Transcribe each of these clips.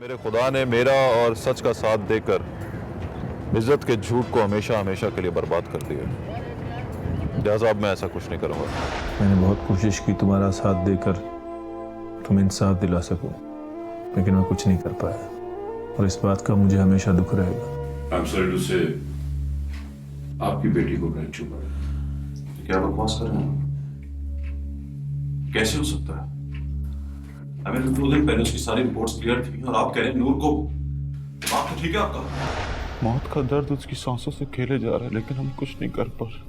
मेरे खुदा ने मेरा और सच का साथ देकर इज्जत के झूठ को हमेशा हमेशा के लिए बर्बाद कर दिया। लिहाजा अब मैं ऐसा कुछ नहीं करूँगा। मैंने बहुत कोशिश की तुम्हारा साथ देकर तुम इंसाफ दिला सकूं, लेकिन मैं कुछ नहीं कर पाया और इस बात का मुझे हमेशा दुख रहेगा। I'm sorry to say, आपकी बेटी को ब्रेन ट्यूमर है। क्या बकवास कर रहे हैं? कैसे हो सकता है? हमें तो 2 दिन पहले उसकी सारी रिपोर्ट्स क्लियर थी और आप कह रहे हैं नूर को दिमाग तो ठीक है आपका? मौत का दर्द उसकी सांसों से खेले जा रहा है, लेकिन हम कुछ नहीं कर पा रहे।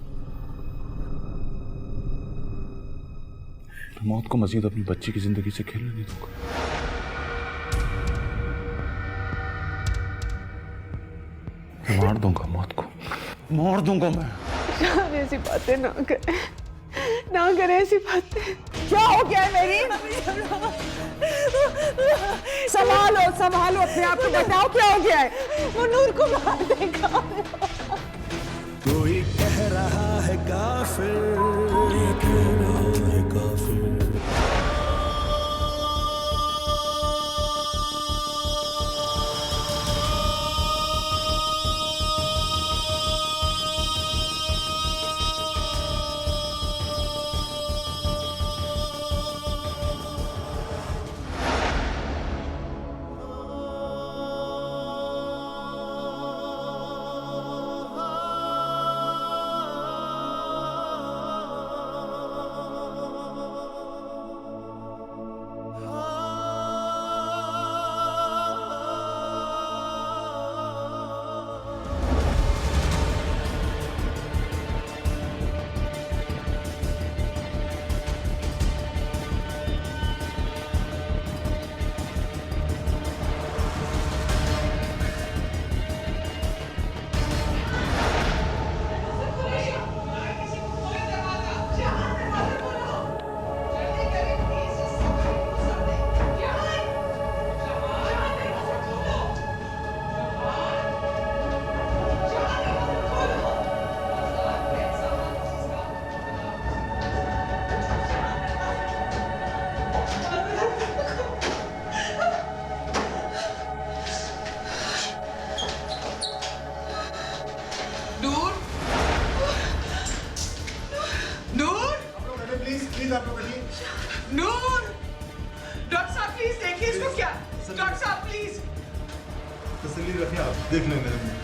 मौत को मजीद अपनी बच्ची की जिंदगी से खेलने नहीं दूंगा। मार दूंगा मौत को, मार दूंगा मैं। शान ऐसी बातें ना करे, ना करे ऐसी बातें। क्या हो गया है मेरी? संभालो संभालो अपने आप को, बताओ क्या हो गया है? वो नूर को मार देगा। कोई कह रहा है काफिर, नूर, डॉक्टर साहब प्लीज देखिए इसको। क्या डॉक्टर साहब प्लीज तसल्ली रखिए, आप देख लें मेरे मुंह।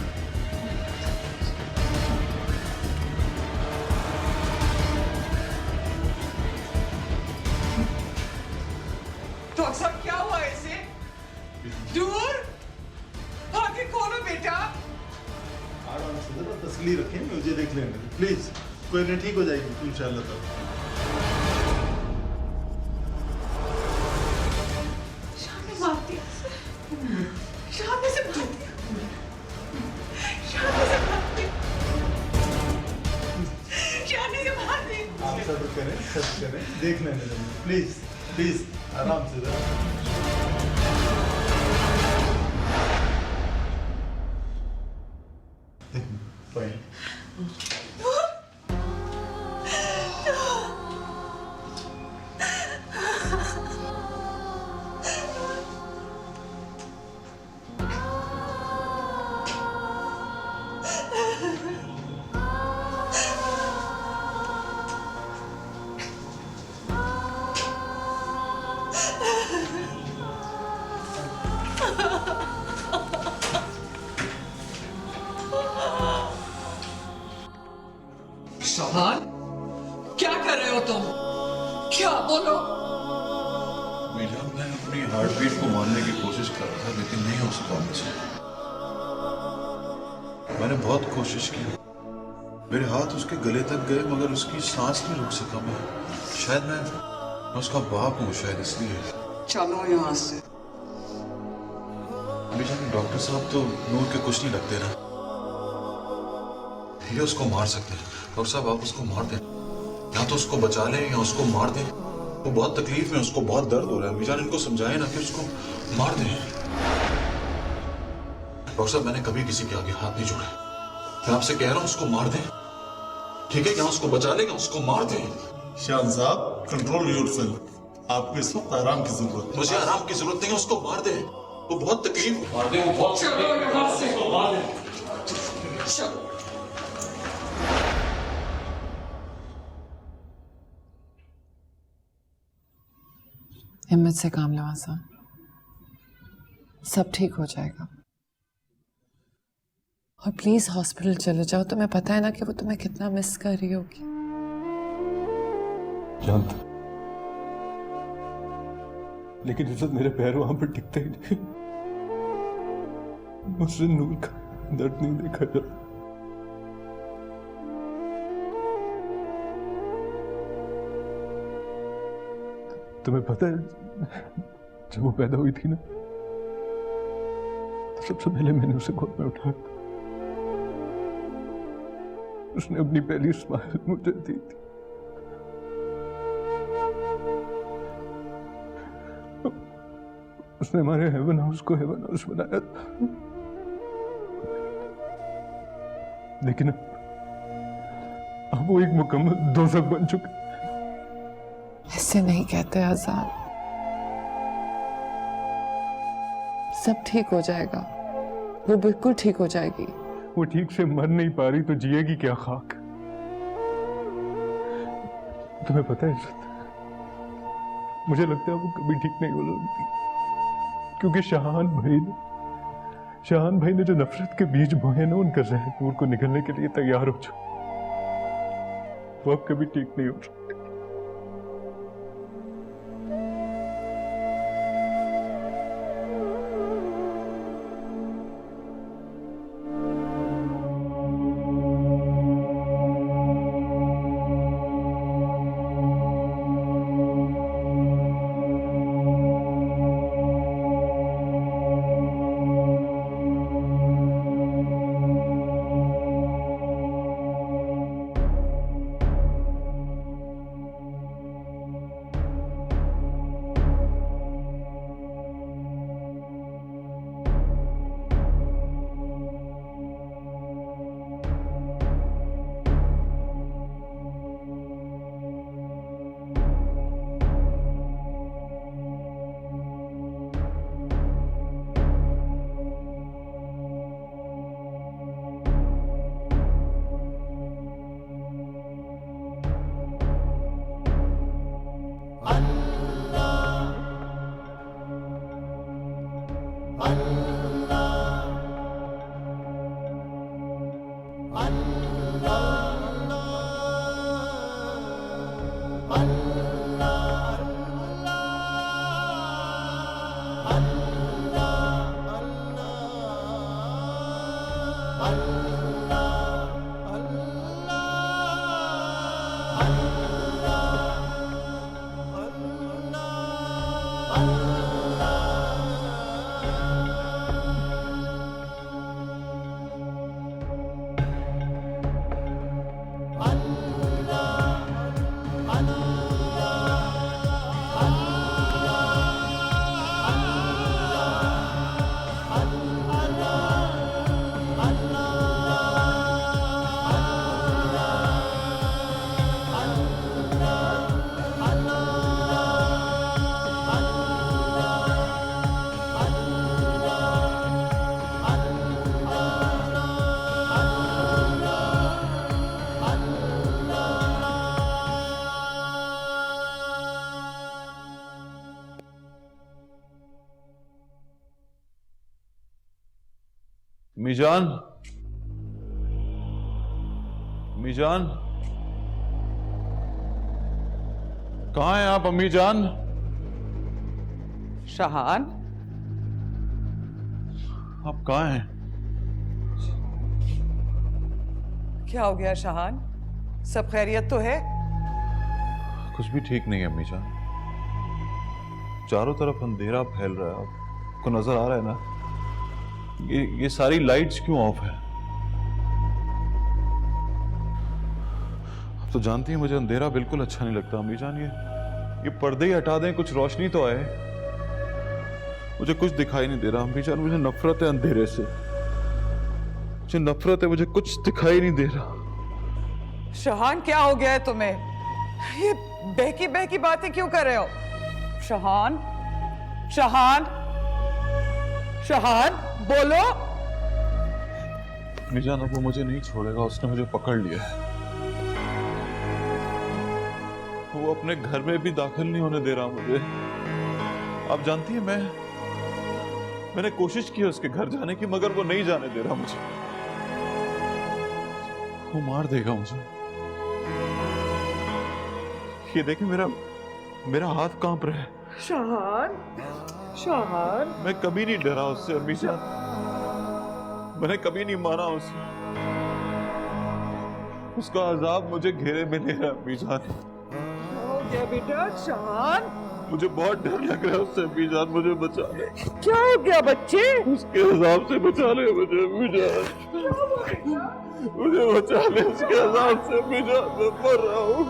डॉक्टर साहब क्या हुआ इसे? दूर आगे खोलो बेटा। आराम से जरा तसल्ली रखें, मुझे देख लें प्लीज। कोई नहीं, ठीक हो जाएगी इंशाल्लाह। तब सब्र करें, देख लें मेरे मुंह, प्लीज प्लीज आराम से जरा। फाइन। शहान क्या कर रहे हो तुम? क्या बोलो? मीरा, मैं अपनी हार्ट बीट को मानने की कोशिश कर रहा था, लेकिन नहीं हो सका मुझसे। मैंने बहुत कोशिश की, मेरे हाथ उसके गले तक गए, मगर उसकी सांस नहीं रुक सका। मैं शायद मैं उसका बाप हूँ, शायद इसलिए। चलो यहाँ से। मीरा, डॉक्टर साहब तो नूर के कुछ नहीं लगते ना, ये उसको मार सकते हैं। डॉक्टर साहब आप उसको मार दें, या तो उसको बचा लें या उसको मार दें। वो बहुत तकलीफ में, उसको बहुत दर्द हो रहा है। मीजान इनको समझाए ना कि उसको मार दें। डॉक्टर साहब मैंने कभी किसी के आगे हाथ नहीं जोड़े, मैं आपसे कह रहा हूँ उसको मार दें, ठीक है? या उसको बचा लें या उसको मार दें। शान साहब, कंट्रोल योरसेल्फ। आपको इस वक्त आराम की जरूरत है। मुझे आराम की जरूरत नहीं है, उसको मार दें। वो बहुत तकलीफ मार दे, वो बहुत हिम्मत से काम लो आसान, सब ठीक हो जाएगा। और प्लीज हॉस्पिटल चले जाओ, तुम्हें पता है ना कि वो तुम्हें कितना मिस कर रही होगी। जानता, लेकिन इज्जत मेरे पैर वहां पर टिकते ही नहीं। मुझसे नूर का दर्द नहीं देखा जाता। तुम्हें पता है जब वो पैदा हुई थी ना, तो सबसे पहले मैंने उसे गोद में उठाया। उसने अपनी पहली स्माइल मुझे दी थी। उसने हमारे हेवन हाउस को हेवन हाउस बनाया था। लेकिन अब वो एक मुकम्मल दोज़ख बन चुका। ऐसे नहीं कहते आजाद, सब ठीक हो जाएगा, वो बिल्कुल ठीक हो जाएगी। वो ठीक से मर नहीं पा रही तो जिएगी क्या खाक? तुम्हें पता है इज्जत, मुझे लगता है वो कभी ठीक नहीं हो सकती, क्योंकि शाहान भाई ने जो नफरत के बीज बोए ना, उनका जहर नूर को निकलने के लिए तैयार हो चुका। वो अब कभी ठीक नहीं हो सकती। मीजान, मीजान, कहाँ हैं आप अम्मी जान? शाहान, आप कहाँ हैं? क्या हो गया शाहान? सब खैरियत तो है? कुछ भी ठीक नहीं है अम्मी जान। चारों तरफ अंधेरा फैल रहा है, आपको नजर आ रहा है ना? ये सारी लाइट्स क्यों ऑफ है? आप तो जानती हैं मुझे अंधेरा बिल्कुल अच्छा नहीं लगता अम्मी जान। ये पर्दे ही हटा दें, कुछ रोशनी तो आए। मुझे कुछ दिखाई नहीं दे रहा अम्मी जान। मुझे नफरत है अंधेरे से, मुझे नफरत है, मुझे कुछ दिखाई नहीं दे रहा। शाहान, क्या हो गया है तुम्हें? ये बहकी बहकी बातें क्यों कर रहे हो? शाहान, शाहान, शहान बोलो। अम्मीजान अब वो मुझे नहीं छोड़ेगा, उसने मुझे पकड़ लिया है। वो अपने घर में भी दाखिल नहीं होने दे रहा मुझे। आप जानती है मैंने कोशिश की उसके घर जाने की, मगर वो नहीं जाने दे रहा मुझे। वो मार देगा मुझे। ये देखे मेरा हाथ कांप रहा है। शहान, शहान, मैं कभी नहीं डरा उससे अम्मीजान, मैंने कभी नहीं माना उसे। उसका अजाब मुझे घेरे में ले रहा है अम्मीजान। हो गया बेटा शहान? मुझे बहुत डर लग रहा है उससे अम्मीजान, मुझे बचा ले। क्या हो गया बच्चे? उसके अजाब से बचा ले मुझे अम्मीजान, मुझे बचा ले उसके अजाब से अम्मीजान, मैं मर रहा हूँ।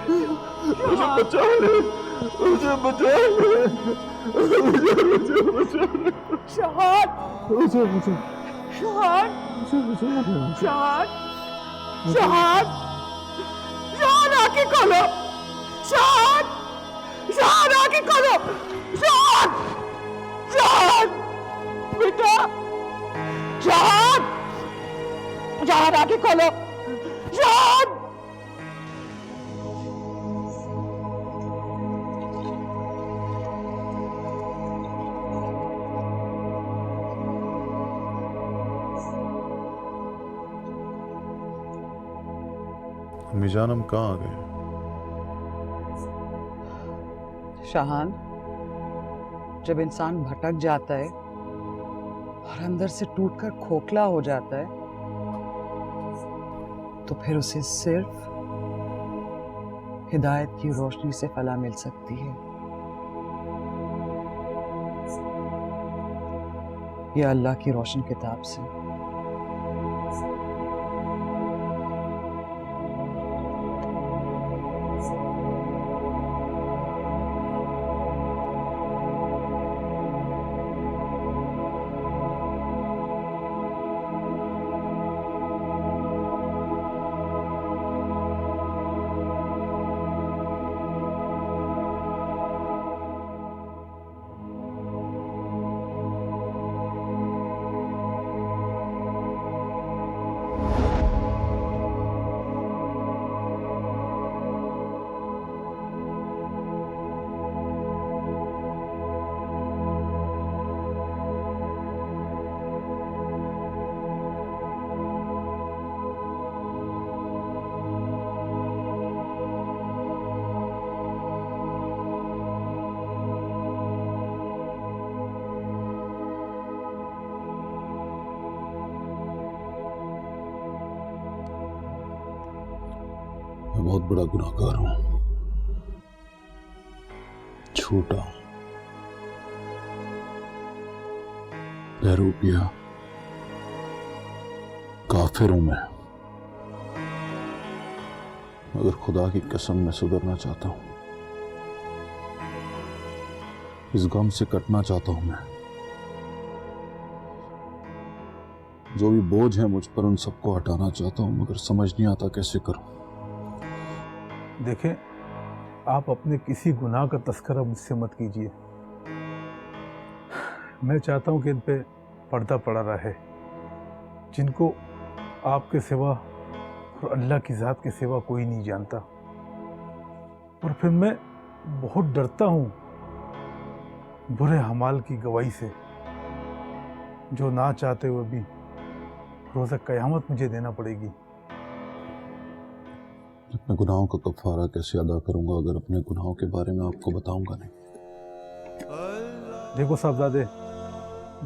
मुझे बचा ले, मुझे बचा ले, मुझे बचा ले। शहान, मुझे शहान, शहान, शहान, शहान आके खोलो। शहान, शहान आके खोलो। शहान, शहान, बेटा, शहान, शहान आके खोलो। शहान। अम्मीजान हम कहाँ आ गए? शहान, जब इंसान भटक जाता है और अंदर से टूटकर खोखला हो जाता है, तो फिर उसे सिर्फ हिदायत की रोशनी से फला मिल सकती है। यह अल्लाह की रोशन किताब से। मैं बहुत बड़ा गुनाहगार हूं, छोटा हूं, बहरूपिया, काफिर हूं मैं, मगर खुदा की कसम मैं सुधरना चाहता हूं। इस गम से कटना चाहता हूं मैं। जो भी बोझ है मुझ पर उन सबको हटाना चाहता हूं, मगर समझ नहीं आता कैसे करूं। देखें, आप अपने किसी गुनाह का तस्करा मुझसे मत कीजिए। मैं चाहता हूं कि इन पे पर्दा पड़ा रहे। जिनको आपके सिवा और अल्लाह की ज़ात के सिवा कोई नहीं जानता। और फिर मैं बहुत डरता हूं बुरे हमाल की गवाही से, जो ना चाहते हुए भी रोज़ा क़यामत मुझे देना पड़ेगी। अपने गुनाहों का कफ़ारा कैसे अदा करूंगा अगर अपने गुनाहों के बारे में आपको बताऊंगा नहीं? देखो साहबजादे,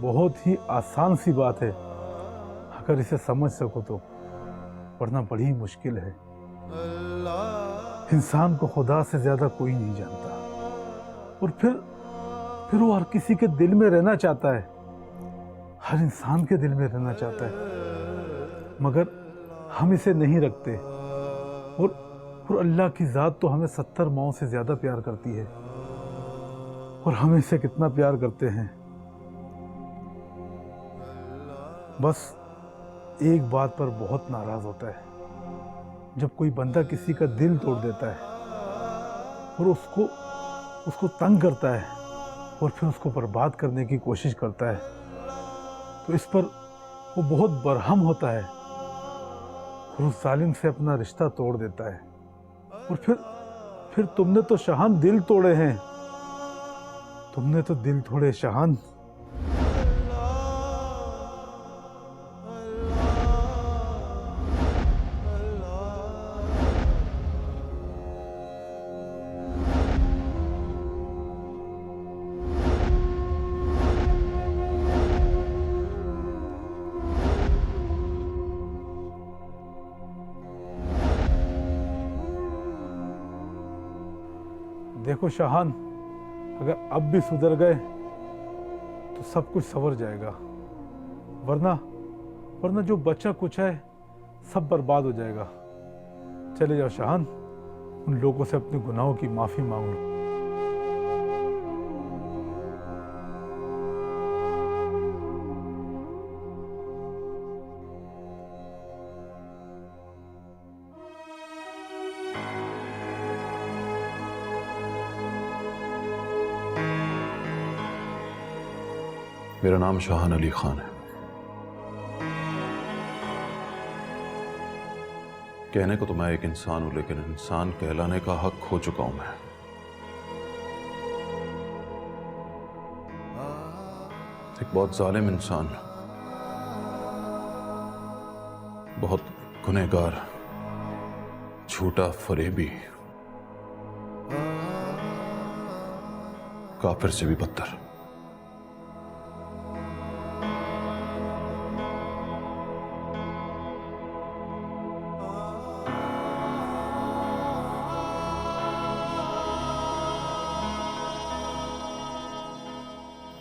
बहुत ही आसान सी बात है अगर इसे समझ सको तो, वरना बड़ी मुश्किल है। इंसान को खुदा से ज़्यादा कोई नहीं जानता, और फिर वो हर किसी के दिल में रहना चाहता है, हर इंसान के दिल में रहना चाहता है, मगर हम इसे नहीं रखते। और अल्लाह की ज़ात तो हमें 70 माओं से ज़्यादा प्यार करती है, और हम इसे कितना प्यार करते हैं। बस एक बात पर बहुत नाराज़ होता है, जब कोई बंदा किसी का दिल तोड़ देता है और उसको तंग करता है और फिर उसको बर्बाद करने की कोशिश करता है। तो इस पर वो बहुत बरहम होता है और उस जालिम से अपना रिश्ता तोड़ देता है। और फिर तुमने तो शहान दिल तोड़े हैं, तुमने तो दिल तोड़े शहान। देखो शहान, अगर अब भी सुधर गए तो सब कुछ संवर जाएगा, वरना जो बचा कुछ है सब बर्बाद हो जाएगा। चले जाओ शहान, उन लोगों से अपने गुनाहों की माफी मांग लो। मेरा नाम शाहान अली खान है। कहने को तो मैं एक इंसान हूं, लेकिन इंसान कहलाने का हक खो चुका हूं मैं। एक बहुत जालिम इंसान, बहुत गुनहगार, झूठा, फरेबी, काफिर से भी बदतर।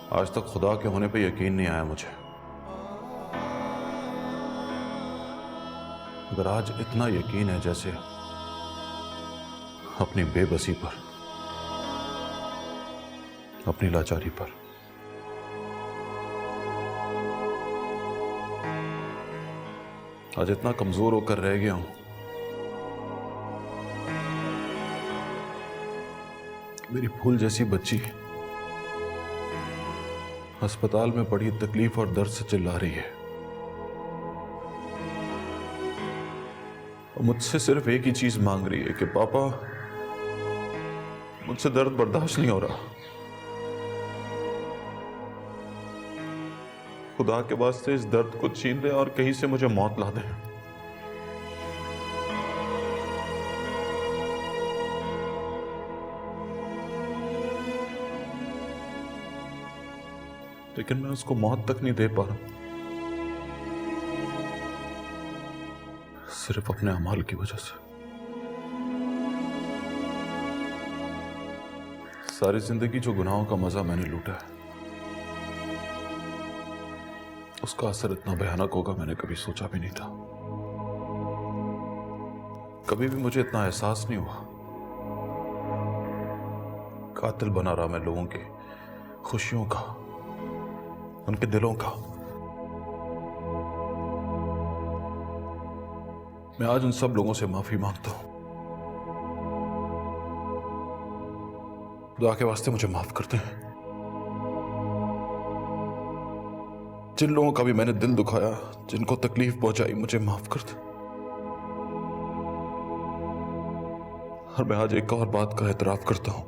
आज तक खुदा के होने पे यकीन नहीं आया मुझे, मगर आज इतना यकीन है जैसे अपनी बेबसी पर, अपनी लाचारी पर। आज इतना कमजोर होकर रह गया हूं, मेरी फूल जैसी बच्ची अस्पताल में बड़ी तकलीफ और दर्द से चिल्ला रही है, और मुझसे सिर्फ एक ही चीज मांग रही है कि पापा, मुझसे दर्द बर्दाश्त नहीं हो रहा, खुदा के वास्ते इस दर्द को छीन ले और कहीं से मुझे मौत ला दे। लेकिन मैं उसको मौत तक नहीं दे पा रहा, सिर्फ अपने अमाल की वजह से। सारी जिंदगी जो गुनाहों का मजा मैंने लूटा है, उसका असर इतना भयानक होगा मैंने कभी सोचा भी नहीं था। कभी भी मुझे इतना एहसास नहीं हुआ। कातिल बना रहा मैं लोगों की खुशियों का, उनके दिलों का। मैं आज उन सब लोगों से माफी मांगता हूं। दुआ के वास्ते मुझे माफ करते हैं। जिन लोगों का भी मैंने दिल दुखाया, जिनको तकलीफ पहुंचाई, मुझे माफ कर दे। और मैं आज एक और बात का एतराफ करता हूं,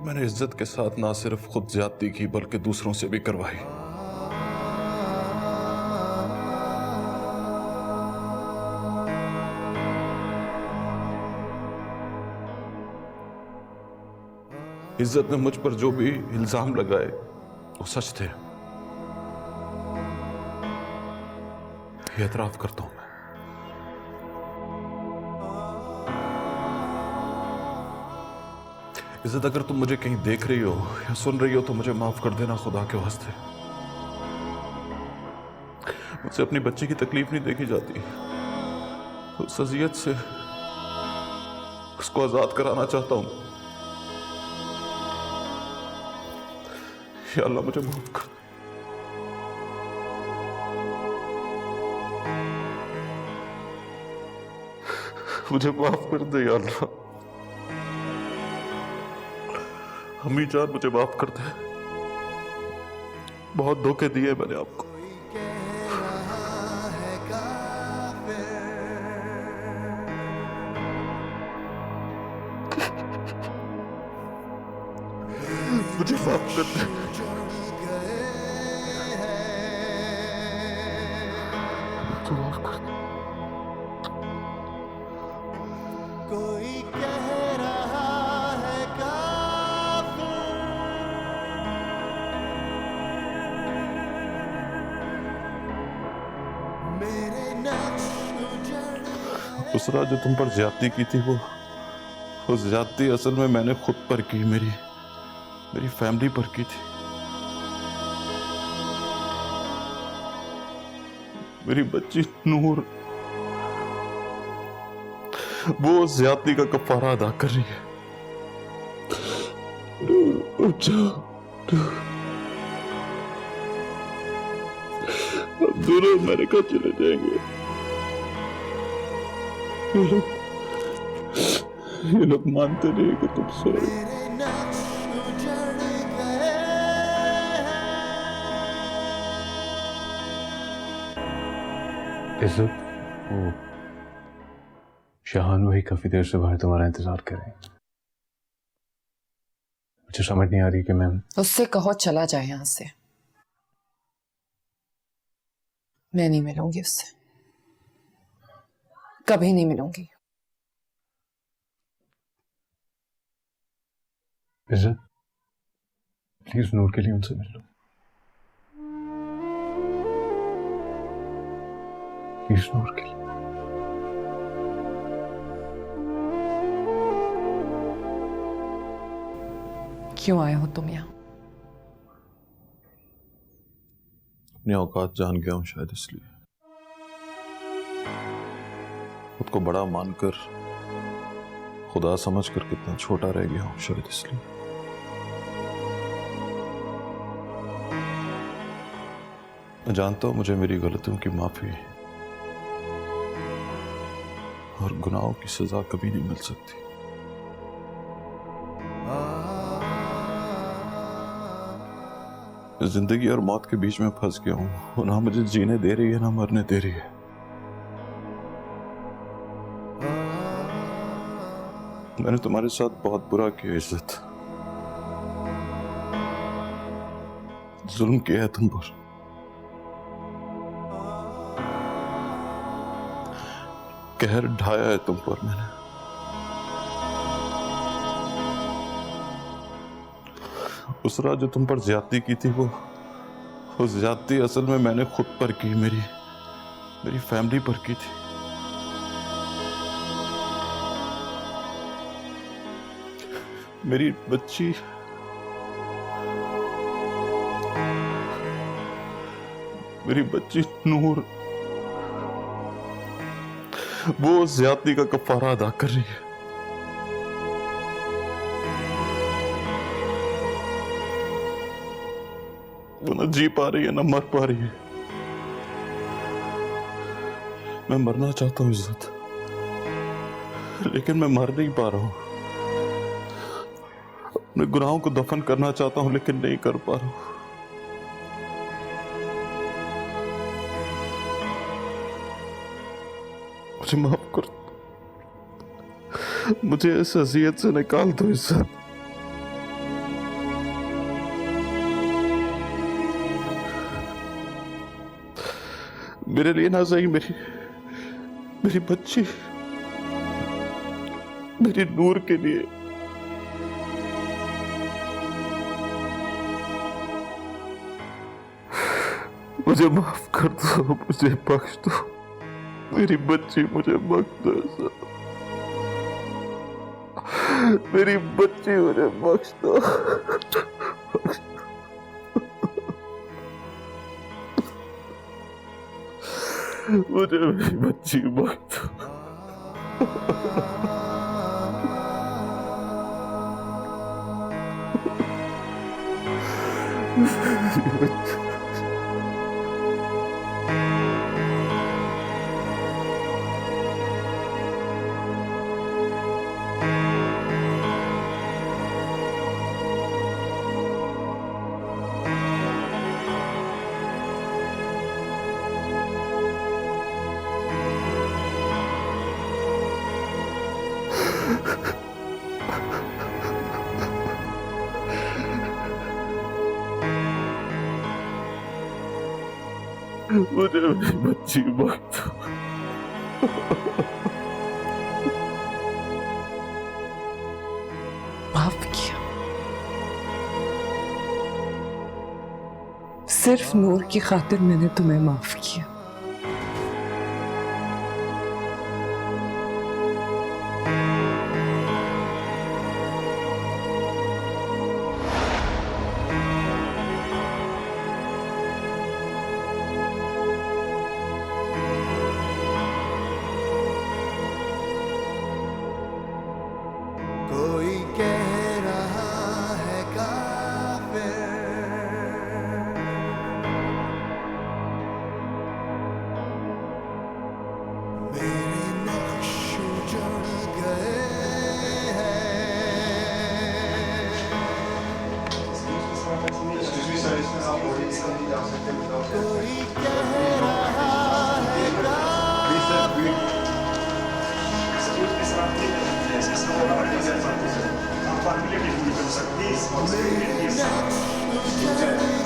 मैंने इज्जत के साथ ना सिर्फ खुद ज्यादती की बल्कि दूसरों से भी करवाई। इज्जत ने मुझ पर जो भी इल्जाम लगाए वो सच थे, ये एतराफ करता हूं मैं। इज्जत, अगर तुम मुझे कहीं देख रही हो या सुन रही हो तो मुझे माफ कर देना खुदा के वास्ते। मुझसे अपनी बच्ची की तकलीफ नहीं देखी जाती, उस अजियत से उसको आजाद कराना चाहता हूं। या अल्लाह मुझे माफ कर। मुझे माफ कर दे या अल्लाह। अम्मी जान मुझे माफ कर दे। बहुत धोखे दिए मैंने आपको। मुझे माफ कर दे। मुझे माफ कर दे। कोई कह रहा है काफिर, मेरे नक्श उजड़ गए। उस रात जो तुम पर ज्यादती की थी वो ज्यादती असल में मैंने खुद पर की, मेरी फैमिली पर की थी। मेरी बच्ची नूर वो ज्यादती का कफारा अदा कर रही है। नूर उठ जाओ, अब दोनों अमेरिका चले जाएंगे। ये लोग मानते नहीं कि तुम सो रहे हो। मेरे नक्श उजड़ गए इज्जत, वो शाहान वही काफी देर से बाहर तुम्हारा इंतजार कर रहे हैं। मुझे समझ नहीं आ रही कि मैं उससे कहो चला जाए यहां से। मैं नहीं मिलूंगी उससे, कभी नहीं मिलूंगी। इज्जत, प्लीज नूर के लिए उनसे मिल लो। प्लीज नूर के लिए। क्यों आए हो तुम यहाँ? अपनी औकात जान गया हूं शायद, इसलिए खुद को बड़ा मानकर खुदा समझकर कितना छोटा रह गया हूं शायद, इसलिए। मैं जानता हूं मुझे मेरी गलतियों की माफी और गुनाहों की सजा कभी नहीं मिल सकती। जिंदगी और मौत के बीच में फंस गया हूं। वो ना मुझे जीने दे रही है ना मरने दे रही है। मैंने तुम्हारे साथ बहुत बुरा किया इज्जत, जुल्म किया है तुम पर। कहर ढाया है तुम पर मैंने। उस रात जो तुम पर ज्यादती की थी वो ज्यादती असल में मैंने खुद पर की, मेरी फैमिली पर की थी। मेरी बच्ची नूर वो ज्यादती का कफारा अदा कर रही है। वो ना जी पा रही है ना मर पा रही है। मैं मरना चाहता हूं इज्जत, लेकिन मैं मर नहीं पा रहा हूं। अपने गुनाहों को दफन करना चाहता हूं लेकिन नहीं कर पा रहा हूं। मुझे माफ कर, मुझे इस अजियत से निकाल दो इज्जत। मेरे लिए ना सही, मेरी बच्ची, मेरी नूर के लिए। मुझे माफ कर दो, मुझे बख्श दो, मेरी बच्ची मुझे बख्श दो, मेरी बच्ची मुझे बख्श दो। मुझे मेरी बच्ची बख्श दो। मुझे मेरी बच्ची वक्त माफ किया। सिर्फ नूर की खातिर मैंने तुम्हें माफ किया। कोई कह रहा है काफिर, मेरे नक्श उजड़ गए हैं। कोई कह रहा है काफिर, मेरे नक्श उजड़ गए हैं।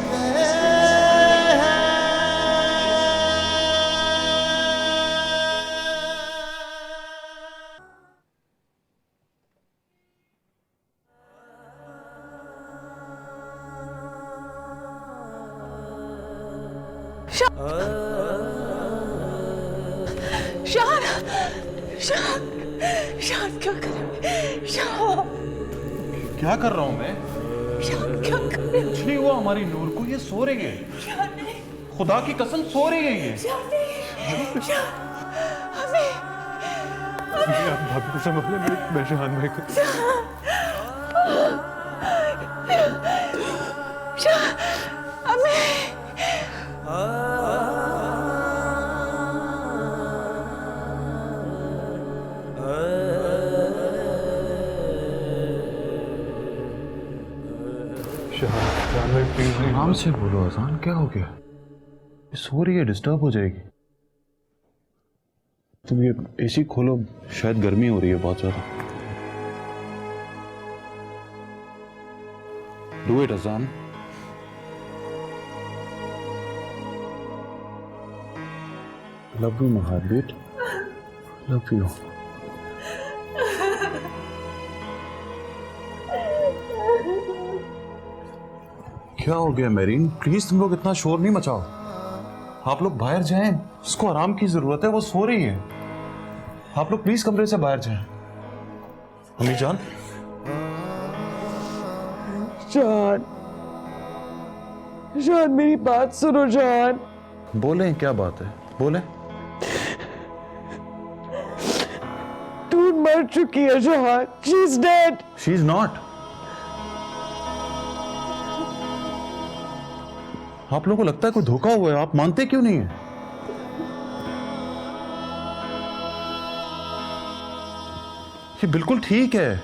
शान, शान, शान क्या कर रहे हैं? शान, क्या कर रहा हूँ मैं? शान क्या कर रहे हैं? कुछ नहीं हुआ हमारी नूर को, ये सो रही है। शान नहीं, खुदा की कसम सो रही है ये। शान नहीं, शान, हमें, आप भाभी को संभाले, मैं शहान भाई को। शान, हमें। शहान भाई प्लीज नहीं। आराम से बोलो अजान, क्या हो गया? ये सो रही है, डिस्टर्ब हो जाएगी। तुम ये एसी खोलो, शायद गर्मी हो रही है बहुत ज्यादा। डू इट अजान। Love you my heartbeat, love you. क्या हो गया मेरीन? प्लीज तुम लोग इतना शोर नहीं मचाओ। आप लोग बाहर जाएं, उसको आराम की जरूरत है, वो सो रही है। आप लोग प्लीज कमरे से बाहर जाएं। अम्मी जान, जान, जान मेरी बात सुनो जान। बोलें, क्या बात है, बोलें। तू मर चुकी है जान, she is dead. She is not. आप लोगों को लगता है कोई धोखा हुआ है, आप मानते क्यों नहीं है? ये बिल्कुल ठीक है।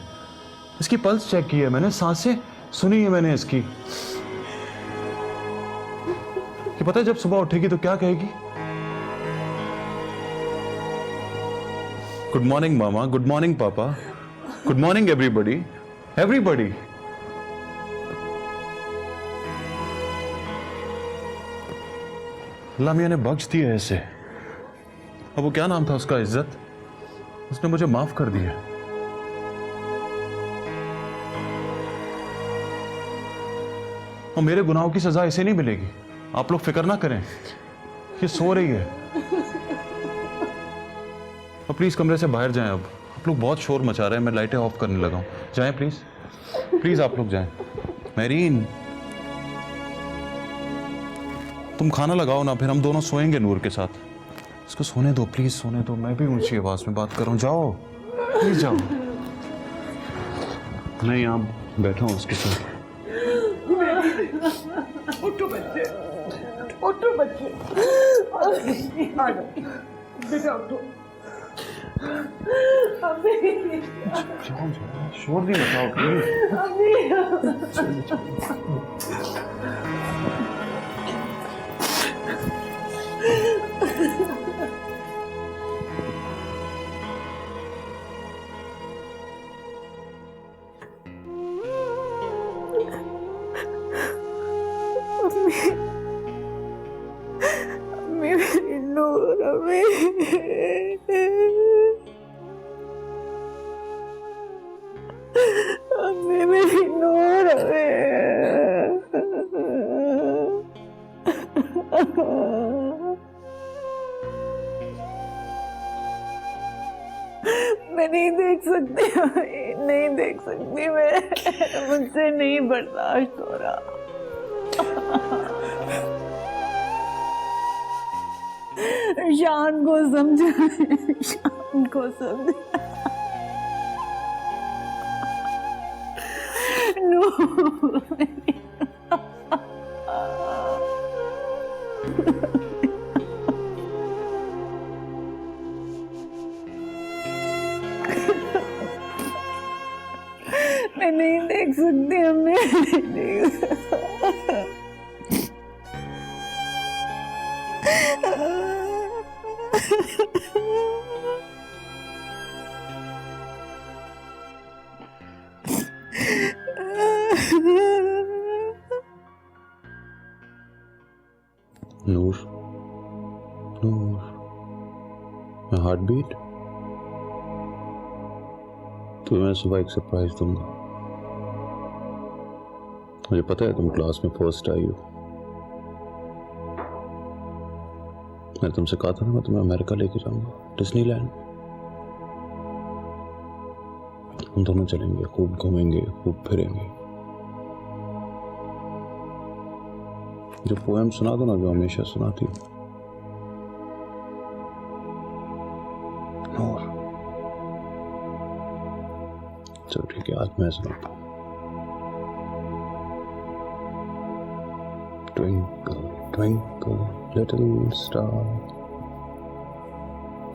इसकी पल्स चेक की है मैंने, सांसें सुनी है मैंने इसकी। कि पता है जब सुबह उठेगी तो क्या कहेगी? गुड मॉर्निंग मामा, गुड मॉर्निंग पापा, गुड मॉर्निंग एवरीबॉडी, एवरीबॉडी। अल्लाह मियां ने बख्श दिया ऐसे। अब वो क्या नाम था उसका, इज्जत, उसने मुझे माफ कर दिया। और मेरे गुनाहों की सजा ऐसे नहीं मिलेगी। आप लोग फिक्र ना करें, ये सो रही है। अब प्लीज कमरे से बाहर जाएं। अब आप लोग बहुत शोर मचा रहे हैं, मैं लाइटें ऑफ करने लगा हूं। जाएं प्लीज, प्लीज आप लोग जाएं। मैरीन, तुम खाना लगाओ ना, फिर हम दोनों सोएंगे नूर के साथ। इसको सोने दो, प्लीज सोने दो। मैं भी ऊंची आवाज में बात कर रहा हूँ, जाओ प्लीज जाओ। नहीं, आप बैठो उसके साथ। उठो बच्चे, उठो बच्चे, आ जाओ बेटा, उठो। जाओ जाओ, शोर नहीं मचाओ प्लीज। मेरी नूर मैं नहीं देख सकती, नहीं देख सकती मैं, मुझसे नहीं बर्दाश्त हो रहा। शान को समझा, शान को समझा। मैं नहीं देख सकती, मैं नहीं देख नूर, नूर, मैं हार्ट बीट। तुम्हें सुबह एक सरप्राइज दूंगा। मुझे पता है तुम क्लास में फर्स्ट आई हो। मैं तुमसे कहा था ना, मैं तुम्हें अमेरिका लेके जाऊंगा, डिज्नीलैंड। हम दोनों चलेंगे, खूब घूमेंगे, खूब फिरेंगे। जो पोएम सुना दो ना, जो हमेशा सुनाती हूँ। नूर, चलो ठीक है, आज मैं सुनाता हूँ। Twinkle, twinkle, little star,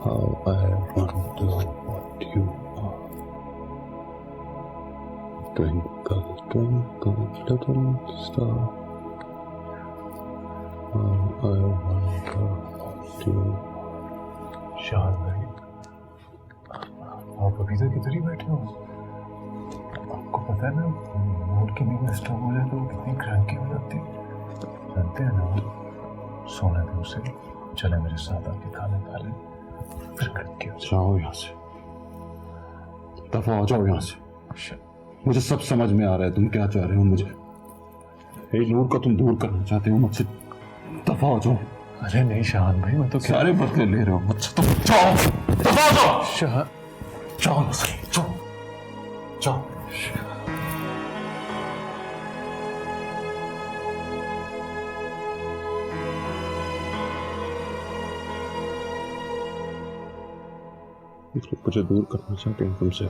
how I wonder what you are. Twinkle, twinkle, little star, how I wonder what you are. शान भाई, आप अभी तक इधर ही बैठे हो? आपको पता है ना, मूड की नींद डिस्टर्ब हो जाए तो वो कितनी क्रैंकी हो जाती है। जानते हैं ना, सोने दो उसे, चले मेरे साथ आके खाना खा ले, फिर क्रैंकी हो जाओ यहाँ से, दफा हो जाओ यहाँ से। मुझे सब समझ में आ रहा है तुम क्या चाह रहे हो। मुझे नूर को तुम दूर करना चाहते हो मुझसे, दफा हो जाओ। अरे नहीं शान भाई, मैं तो सारे बदले ले रहे हो मुझसे, तुम जाओ, दफा हो जाओ। शान, जाओ ना सही, जाओ, जाओ। मुझे दूर करना चाहते हैं तुमसे।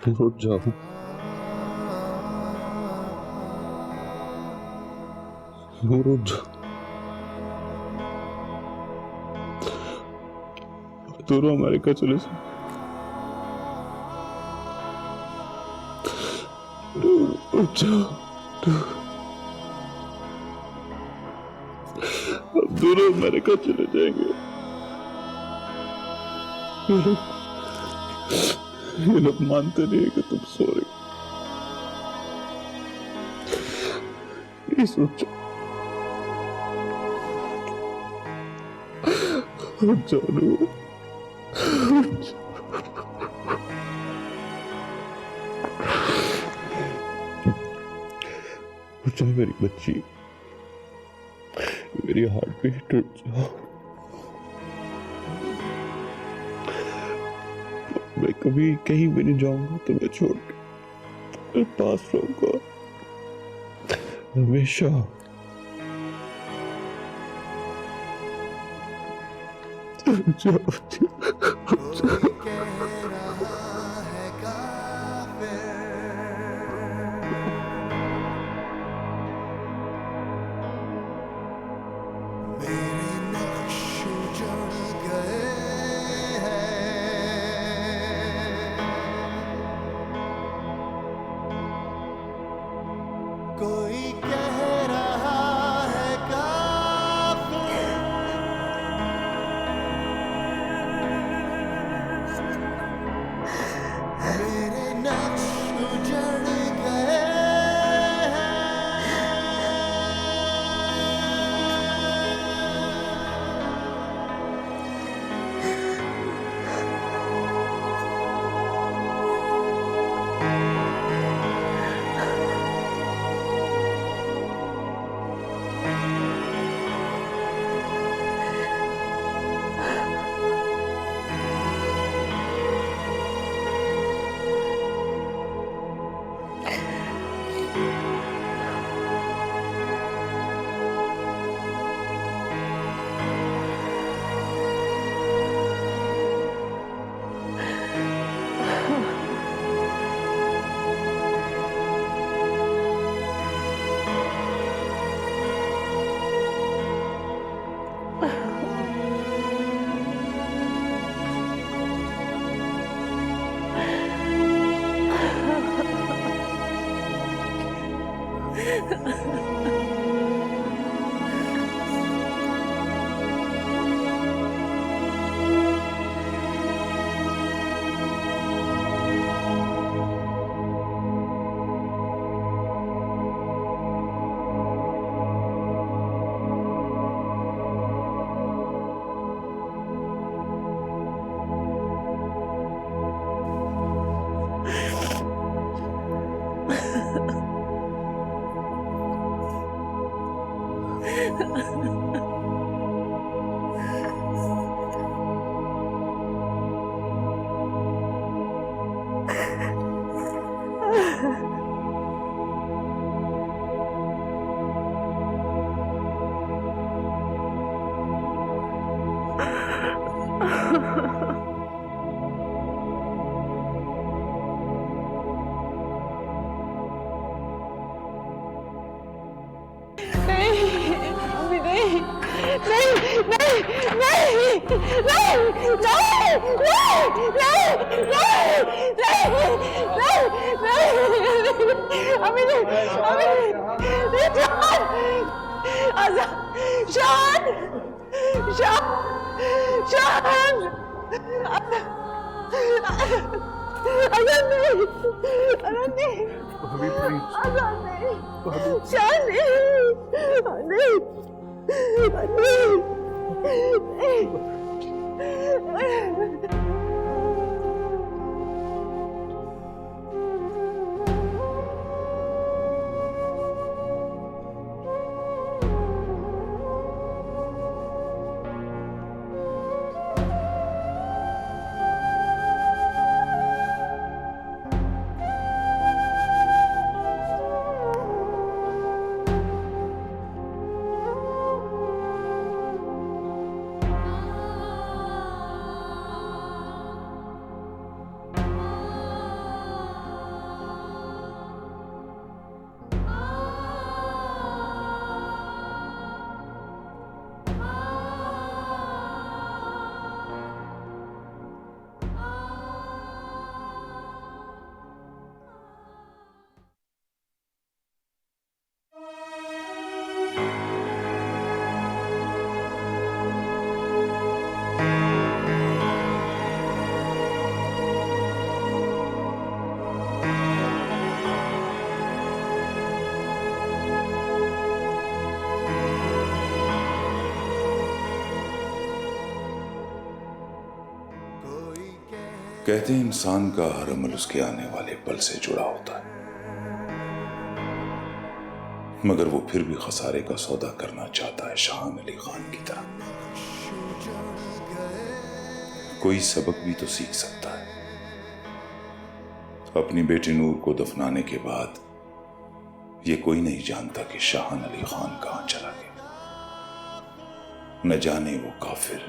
रुक जाओ, रुक जाओ। दोनों अमेरिका चले जाओ, रुक जाओ। अब दोनों अमेरिका चले जाएंगे। ये लोग मानते नहीं है कि तुम सो रही। प्लीज रुक जाओ, रुक जाओ। रुक जाओ मेरी बच्ची, मेरी हार्ट बीट, रुक जाओ। मैं कभी कहीं भी नहीं जाऊंगा तुम्हें छोड़ के, मैं पास रहूंगा हमेशा। कोई कह रहा है काफिर, अभी नहीं नहीं नहीं नहीं नहीं अभी नहीं शान शान शान अगर नहीं भाभी प्लीज कहते हैं इंसान का हर अमल उसके आने वाले पल से जुड़ा होता है, मगर वो फिर भी खसारे का सौदा करना चाहता है शाहान अली खान की तरह। कोई सबक भी तो सीख सकता है। अपनी बेटी नूर को दफनाने के बाद ये कोई नहीं जानता कि शाहान अली खान कहां चला गया। न जाने वो काफिर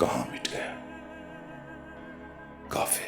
कहां मिट गया। काफिर